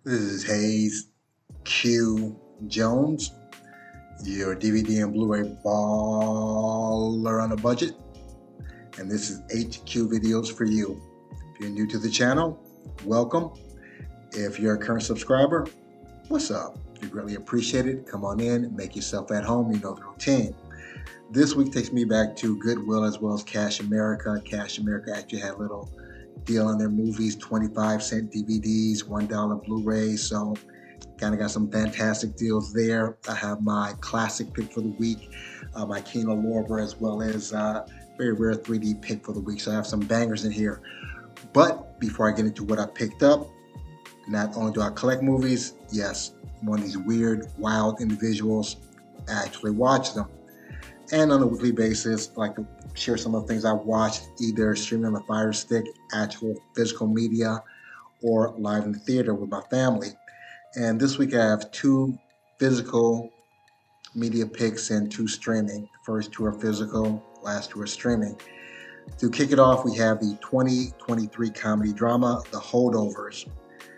This is Hayes Q Jones, your DVD and Blu-ray baller on a budget, and this is HQ Videos for you. If you're new to the channel, welcome. If you're a current subscriber, what's up? You greatly appreciate it. Come on in, make yourself at home. You know the routine. This week takes me back to Goodwill as well as Cash America. Cash America actually had a little deal on their movies, 25-cent DVDs, $1 Blu-rays. So kind of got some fantastic deals there. I have my classic pick for the week, my Kino Lorber, as well as very rare 3D pick for the week. So I have some bangers in here. But before I get into what I picked up, not only do I collect movies, yes, I'm one of these weird, wild individuals. I actually watch them. And on a weekly basis, I like to share some of the things I watched, either streaming on the Fire Stick, actual physical media, or live in the theater with my family. And this week I have two physical media picks and two streaming. The first two are physical, last two are streaming. To kick it off, we have the 2023 comedy drama, The Holdovers.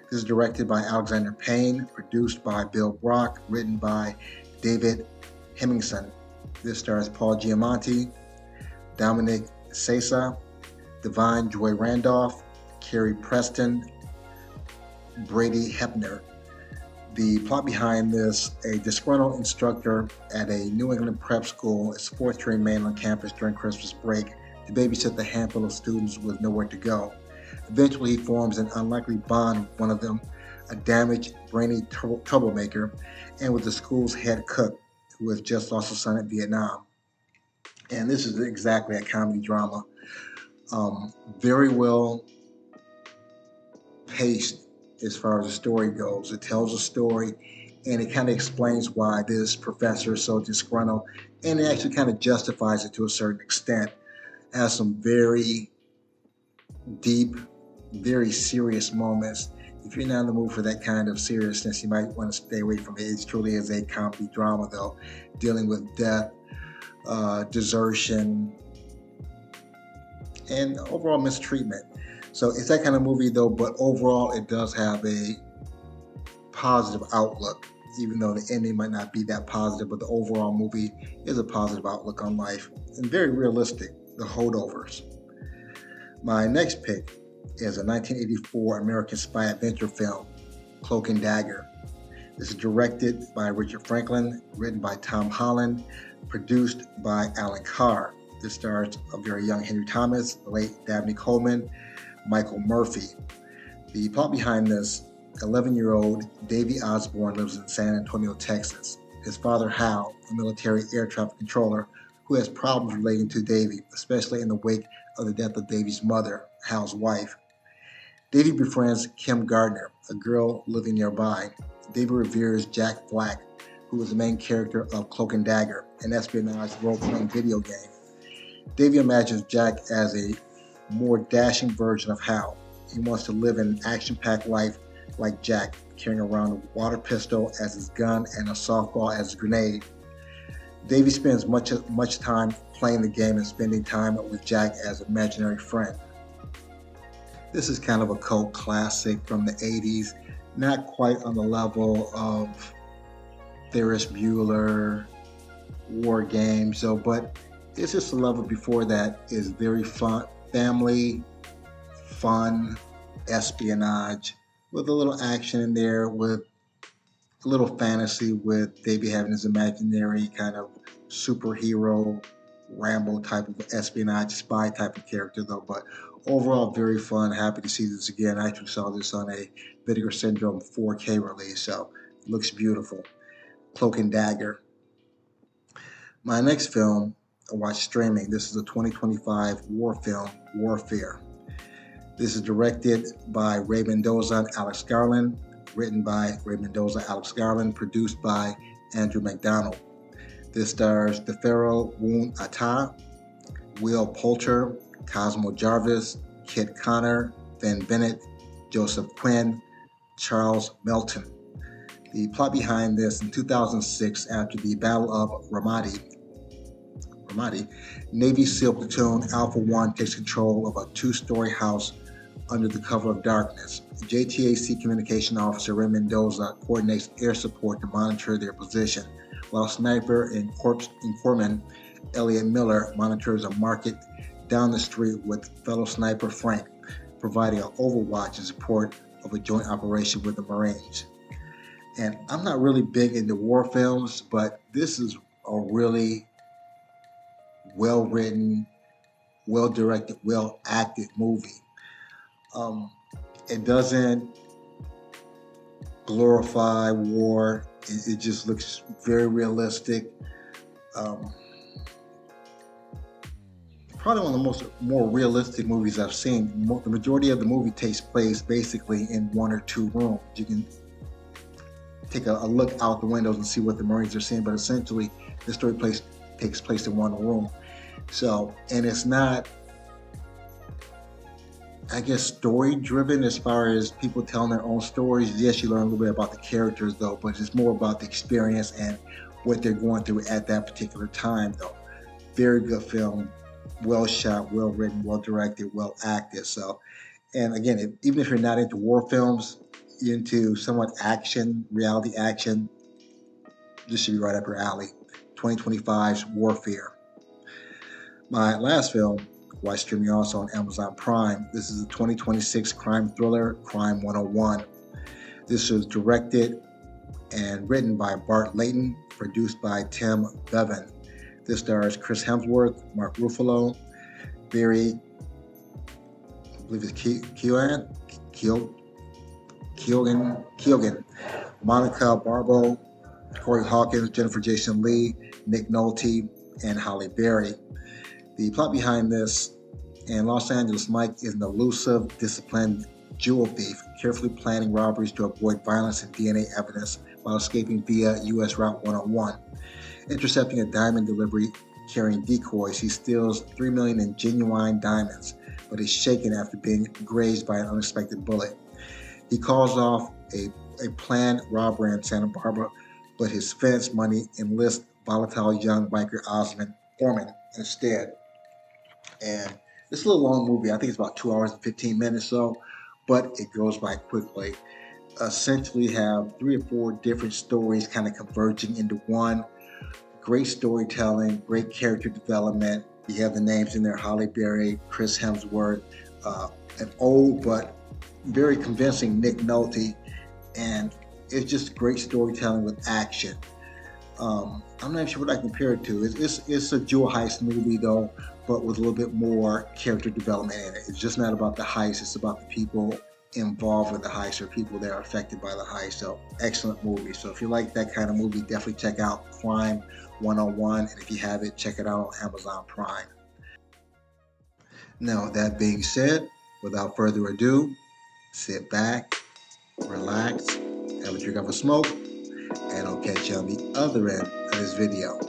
This is directed by Alexander Payne, produced by Bill Brock, written by David Hemmingson. This stars Paul Giamatti, Dominic Sessa, Divine Joy Randolph, Carrie Preston, Brady Hepner. The plot behind this: a disgruntled instructor at a New England prep school is forced to remain on campus during Christmas break to babysit the handful of students with nowhere to go. Eventually, he forms an unlikely bond with one of them, a damaged, brainy troublemaker, and with the school's head cook, who has just lost a son in Vietnam. And this is exactly a comedy drama. Very well paced as far as the story goes. It tells a story and it kind of explains why this professor is so disgruntled, and it actually kind of justifies it to a certain extent. It has some very deep, very serious moments. If you're not in the mood for that kind of seriousness, you might want to stay away from it. It truly is a comedy drama, though, dealing with death, desertion, and overall mistreatment. So it's that kind of movie, though, but overall it does have a positive outlook, even though the ending might not be that positive, but the overall movie is a positive outlook on life and very realistic. The Holdovers. My next pick is a 1984 American spy adventure film, Cloak and Dagger. This is directed by Richard Franklin, written by Tom Holland, produced by Alan Carr. This stars a very young Henry Thomas, the late Dabney Coleman, Michael Murphy. The plot behind this: 11-year-old Davy Osborne lives in San Antonio, Texas. His father, Hal, a military air traffic controller, who has problems relating to Davy, especially in the wake of the death of Davy's mother, Hal's wife. Davy befriends Kim Gardner, a girl living nearby. Davy reveres Jack Black, who is the main character of Cloak and Dagger, an espionage role-playing video game. Davy imagines Jack as a more dashing version of Hal. He wants to live an action-packed life like Jack, carrying around a water pistol as his gun and a softball as his grenade. Davy spends much time playing the game and spending time with Jack as an imaginary friend. This is kind of a cult classic from the 80s, not quite on the level of Ferris Bueller, War Games, but it's just a level before that is very fun, family, fun, espionage, with a little action in there, with a little fantasy, with Davey having his imaginary kind of superhero, Rambo type of espionage, spy type of character, though. But overall, very fun. Happy to see this again. I actually saw this on a Vinegar Syndrome 4K release, so it looks beautiful. Cloak and Dagger. My next film I watched streaming. This is a 2025 war film, Warfare. This is directed by Ray Mendoza and Alex Garland, written by Ray Mendoza, Alex Garland, produced by Andrew McDonald. This stars DeFero Woon Atta, Will Poulter, Cosmo Jarvis, Kit Connor, Ben Bennett, Joseph Quinn, Charles Melton. The plot behind this: in 2006, after the Battle of Ramadi, Navy SEAL platoon Alpha 1 takes control of a two-story house under the cover of darkness. JTAC Communication Officer Ray Mendoza coordinates air support to monitor their position, while Sniper and Corpsman Elliot Miller monitors a market down the street with fellow sniper Frank, providing an overwatch in support of a joint operation with the Marines. And I'm not really big into war films, but this is a really well-written, well-directed, well-acted movie. It doesn't glorify war. It just looks very realistic. Probably one of the more realistic movies I've seen. The majority of the movie takes place basically in one or two rooms. You can take a look out the windows and see what the Marines are seeing, but essentially the story takes place in one room. So, and it's not, I guess, story driven as far as people telling their own stories. Yes, you learn a little bit about the characters though, but it's more about the experience and what they're going through at that particular time though. Very good film, well shot, well written, well directed, well acted. So, and again, even if you're not into war films, you're into somewhat action, reality action, this should be right up your alley. 2025's Warfare. My last film, watch streaming also on Amazon Prime. This is a 2026 crime thriller, Crime 101. This was directed and written by Bart Layton, produced by Tim Bevan. This stars Chris Hemsworth, Mark Ruffalo, Barry, I believe it's Keoghan, Monica Barbeau, Corey Hawkins, Jennifer Jason Leigh, Nick Nolte, and Halle Berry. The plot behind this: in Los Angeles, Mike is an elusive, disciplined jewel thief, carefully planning robberies to avoid violence and DNA evidence while escaping via U.S. Route 101. Intercepting a diamond delivery carrying decoys, he steals $3 million in genuine diamonds, but is shaken after being grazed by an unexpected bullet. He calls off a planned robbery in Santa Barbara, but his fence money enlists volatile young biker Osmond Foreman instead. And it's a little long movie. I think it's about 2 hours and 15 minutes so, but it goes by quickly. Essentially have 3 or 4 different stories kind of converging into one. Great storytelling, great character development. You have the names in there: Halle Berry, Chris Hemsworth, an old but very convincing Nick Nolte, and it's just great storytelling with action. I'm not even sure what I compare it to. It's a jewel heist movie though, but with a little bit more character development in it. It's just not about the heist, it's about the people involved with the heist or people that are affected by the heist. So excellent movie. So if you like that kind of movie, definitely check out Crime 101, and if you have it, check it out on Amazon Prime. Now, that being said, without further ado, sit back, relax, have a drink of a smoke, and I'll catch you on the other end of this video.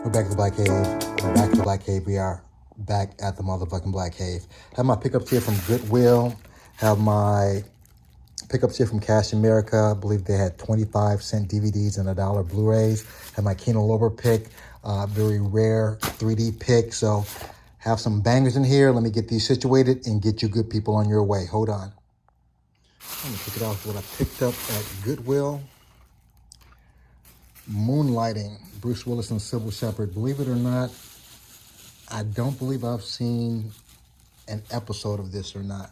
We're back at the Black Cave. We're back at the Black Cave. We are back at the motherfucking Black Cave. Have my pickups here from Goodwill. Have my pickups here from Cash America. I believe they had 25-cent DVDs and $1 Blu-rays. Have my Kino Lorber pick. Very rare 3D pick. So have some bangers in here. Let me get these situated and get you good people on your way. Hold on. Let me kick it off with what I picked up at Goodwill. Moonlighting, Bruce Willis and Sybil Shepherd. Believe it or not, I don't believe I've seen an episode of this or not.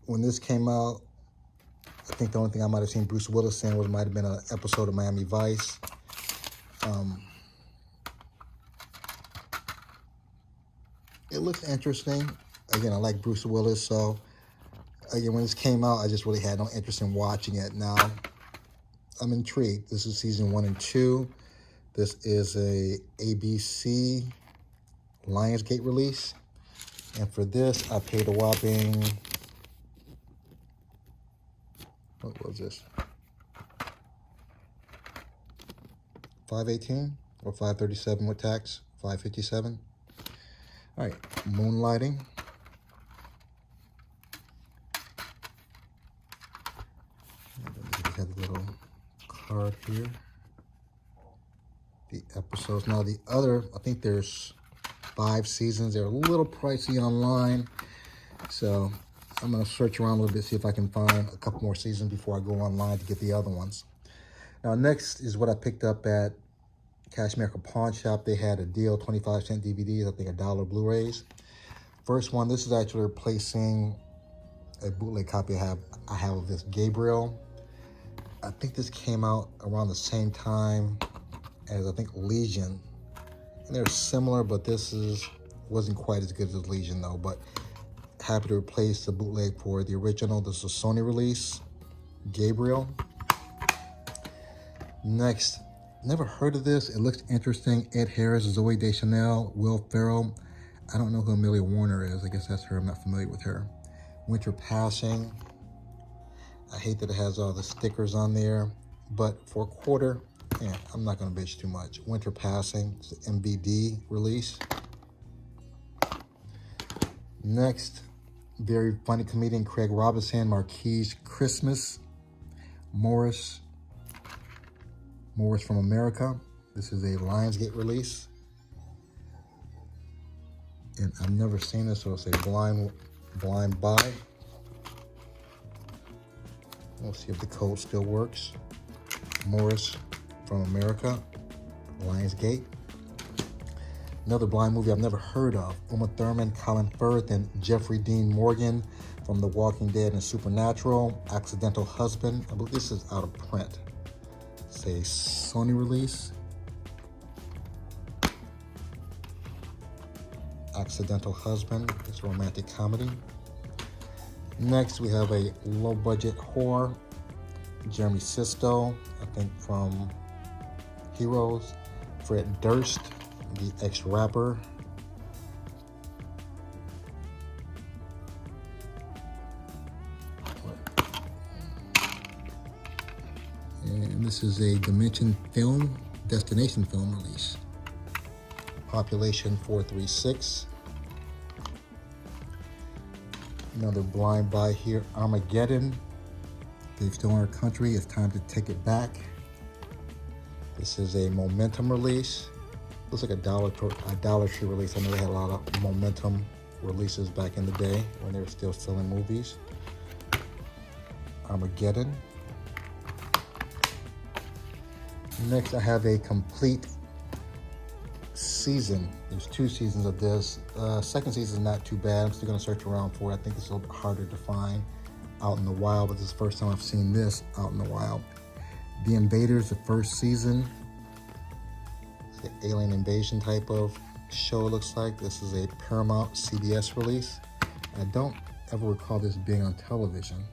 When this came out, I think the only thing I might have seen Bruce Willis in might have been an episode of Miami Vice. It looks interesting. Again, I like Bruce Willis, so again, when this came out, I just really had no interest in watching it. Now, I'm intrigued. This is season 1 and 2. This is a ABC Lionsgate release. And for this, I paid a whopping, what was this? $5.18 or $5.37 with tax? $5.57. All right, Moonlighting. We have a little card here. The episodes. Now the other, I think there's 5 seasons. They're a little pricey online. So I'm going to search around a little bit, see if I can find a couple more seasons before I go online to get the other ones. Now next is what I picked up at Cash America Pawnshop. They had a deal, 25-cent DVDs, I think $1 Blu-rays. First one, this is actually replacing a bootleg copy I have of this, Gabriel. I think this came out around the same time as, I think, Legion. And they're similar, but this wasn't quite as good as Legion, though. But happy to replace the bootleg for the original. This is a Sony release, Gabriel. Next, never heard of this. It looks interesting. Ed Harris, Zoe Deschanel, Will Ferrell. I don't know who Amelia Warner is. I guess that's her. I'm not familiar with her. Winter Passing. I hate that it has all the stickers on there, but for a quarter, yeah, I'm not going to bitch too much. Winter Passing, it's the MBD release. Next, very funny comedian Craig Robinson, Marquise Christmas, Morris from America. This is a Lionsgate release. And I've never seen this, so I'll say Blind Buy. We'll see if the code still works. Morris from America, Lionsgate. Another blind movie I've never heard of. Uma Thurman, Colin Firth, and Jeffrey Dean Morgan from The Walking Dead and Supernatural. Accidental Husband. I believe this is out of print. It's a Sony release. Accidental Husband. It's a romantic comedy. Next, we have a low-budget horror. Jeremy Sisto, I think from Heroes. Fred Durst, the ex-rapper. And this is a Destination film release. Population 436. Another blind buy here, Armageddon. They've stolen our country, it's time to take it back. This is a Momentum release. Looks like a Dollar Tree release. I know they had a lot of Momentum releases back in the day when they were still selling movies. Armageddon. Next, I have a complete season. There's 2 seasons of this. Second season is not too bad. I'm still going to search around for it. I think it's a little bit harder to find out in the wild, but this is the first time I've seen this out in the wild. The Invaders, the first season. It's an alien invasion type of show, it looks like. This is a Paramount CBS release. I don't ever recall this being on television,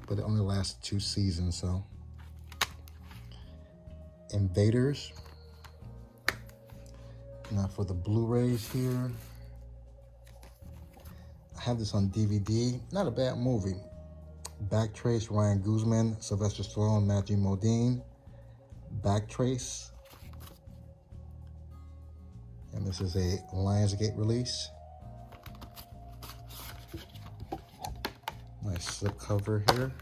but it only lasted 2 seasons, so. Invaders. Now for the Blu-rays here, I have this on DVD. Not a bad movie. Backtrace, Ryan Guzman, Sylvester Stallone, Matthew Modine. back trace. And this is a Lionsgate release. Nice slip cover here.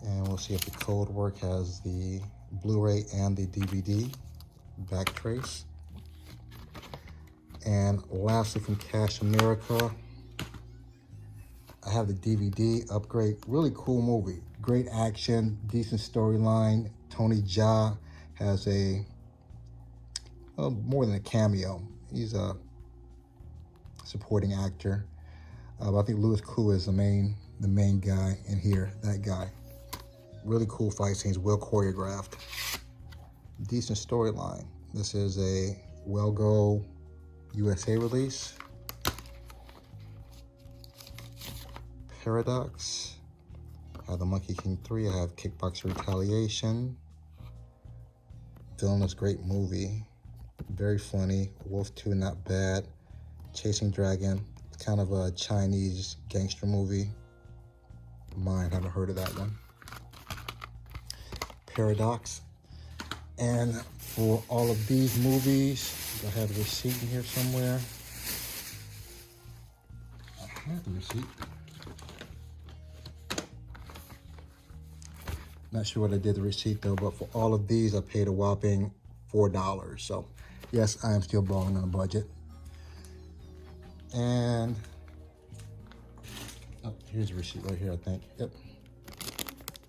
And we'll see if the code work has the Blu-ray and the DVD back trace. And lastly, from Cash America, I have the DVD upgrade. Really cool movie. Great action, decent storyline. Tony Jaa has more than a cameo. He's a supporting actor. But I think Louis Koo is the main guy in here. That guy. Really cool fight scenes, well choreographed. Decent storyline. This is a Well Go USA release. Paradox. I have the Monkey King 3. I have Kickboxer Retaliation. Villainous, great movie. Very funny. Wolf 2, not bad. Chasing Dragon. It's kind of a Chinese gangster movie. Mine, haven't heard of that one. Paradox. And for all of these movies, I have the receipt in here somewhere. I have the receipt. Not sure what I did the receipt though, but for all of these, I paid a whopping $4. So yes, I am still balling on a budget. And oh, here's the receipt right here, I think. Yep,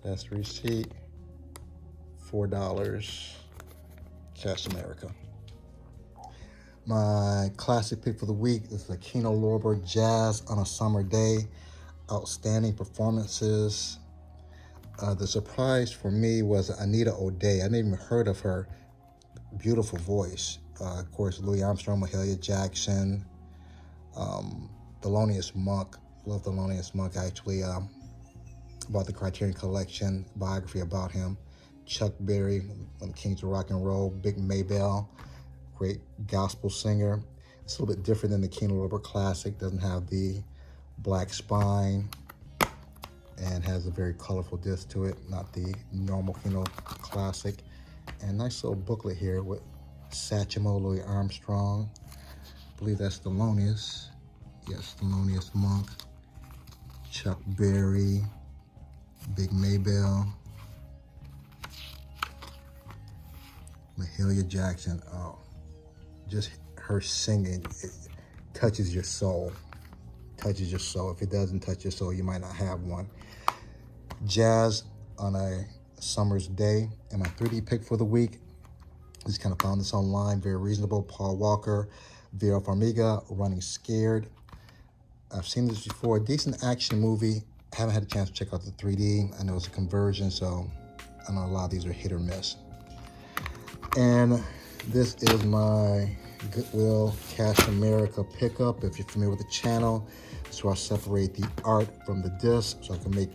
that's the receipt. $4. Cash America. My classic pick for the week is the Kino Lorber Jazz on a Summer Day. Outstanding performances. The surprise for me was Anita O'Day. I didn't even heard of her. Beautiful voice. Of course, Louis Armstrong, Mahalia Jackson, Thelonious Monk. Love Thelonious Monk, actually. About the Criterion Collection, biography about him. Chuck Berry, one of the Kings of Rock and Roll. Big Maybelle, great gospel singer. It's a little bit different than the Kino Lorber Classic. Doesn't have the black spine and has a very colorful disc to it, not the normal Kino Classic. And nice little booklet here with Satchmo, Louis Armstrong. I believe that's Thelonious. Yes, Thelonious Monk. Chuck Berry, Big Maybelle, Mahalia Jackson. Oh, just her singing, it touches your soul. Touches your soul. If it doesn't touch your soul, you might not have one. Jazz on a summer's day. And my 3D pick for the week, just kind of found this online, very reasonable. Paul Walker, Vera Farmiga, Running Scared. I've seen this before. Decent action movie. Haven't had a chance to check out the 3D. I know it's a conversion, so I know a lot of these are hit or miss. And this is my Goodwill Cash America pickup. If you're familiar with the channel, so I separate the art from the disc so I can make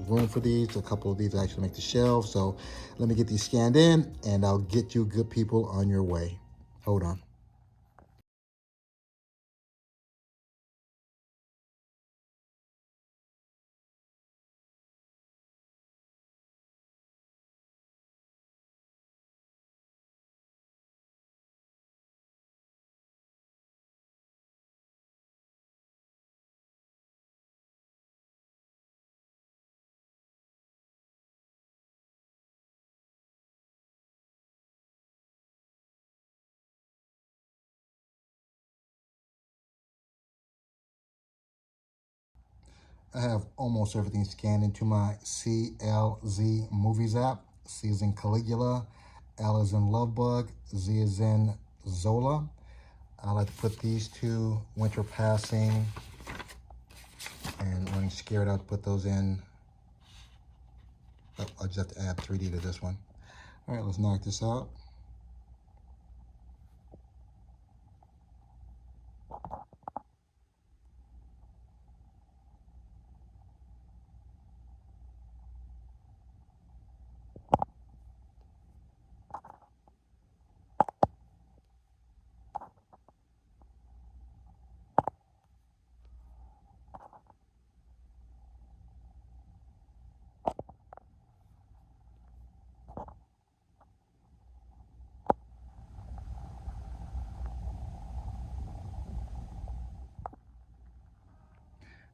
room for these. A couple of these actually make the shelves. So let me get these scanned in and I'll get you good people on your way. Hold on. I have almost everything scanned into my CLZ Movies app. C is in Caligula, L is in Lovebug, Z is in Zola. I like to put these two, Winter Passing and Running Scared, I'll put those in. Oh, I just have to add 3D to this one. All right, let's knock this out.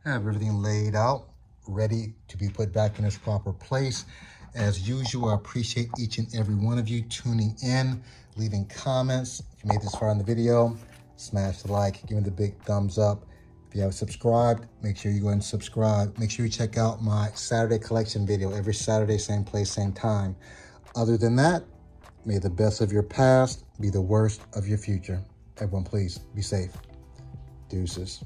I have everything laid out, ready to be put back in its proper place. As usual, I appreciate each and every one of you tuning in, leaving comments. If you made this far in the video, smash the like, give me the big thumbs up. If you haven't subscribed, make sure you go ahead and subscribe. Make sure you check out my Saturday collection video every Saturday, same place, same time. Other than that, may the best of your past be the worst of your future. Everyone, please be safe. Deuces.